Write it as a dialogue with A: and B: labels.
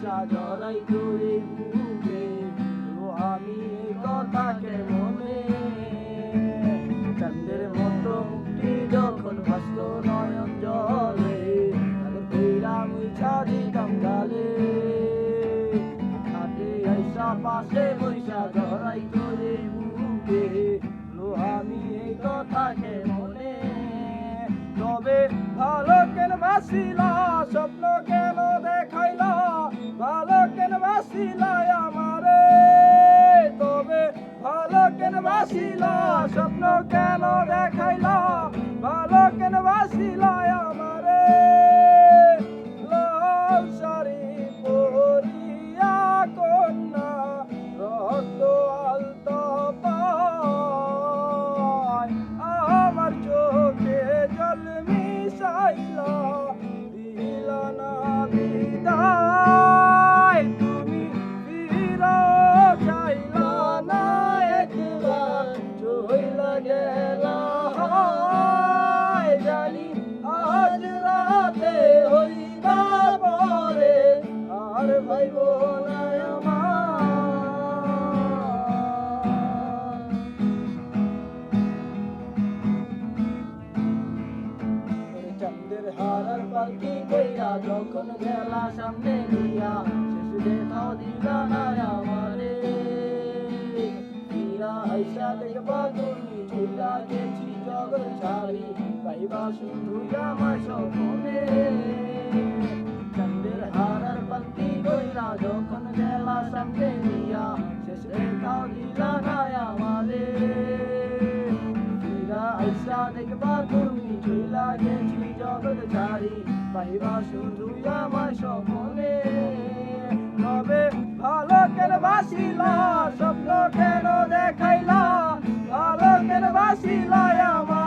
A: মহিষা জড়াই করে বুকে, ও আমি এই কথা কেমনে। চাঁদের মতো মুক্তি যখন ভাসত নয়ন জলে, আদর কইরা মুইছা দিতাম গালে। হাতে আইসা পাশে বইসা জড়াই করে বুকে, ও আমি এই কথা কেমনে। তবে ভালো কেন বাসিলা, স্বপ্ন কেন দেখাইলা, ভালো কেন বাসিলা আমারে। তবে ভালো কেন বাসিলা, স্বপ্ন কেন দেখাইলা, ভালো কেন বাসিলা আমারে। লাল শাড়ি পরিয়া কন্যা রক্ত আলতা পায়, আমার চোখে জল মিশাইলা দিলা না বিদায়। তুমি ফিরাও চাইলা না একবার, চইলা গেলা জানি আজ রাতে হইবা পরে, আর ভাইব না চাঁদের হারার পালকি কইরা যখন গেলা সামনে দিয়া, শেষ দেখাও দিলা না আমারে। ফিরা আইসা দেখবা তুমি চইলা গেছি জগৎ ছাড়ি, পাইবা শুধু আমার স্বপ্নে। চাঁদের হারার পালকি কইরা যখন গেলা সামনে দিয়া, শেষ দেখাও দিলা না আমারে। ফিরা আইসা দেখবা তুমি চইলা গেছি জগৎ ছাড়ি, পাইবা শুধু আমার স্বপ্নে। তবে ভালো কেন বাসিলা, স্বপ্ন কেন দেখাইলা, ভালো কেন বাসিলা আমার।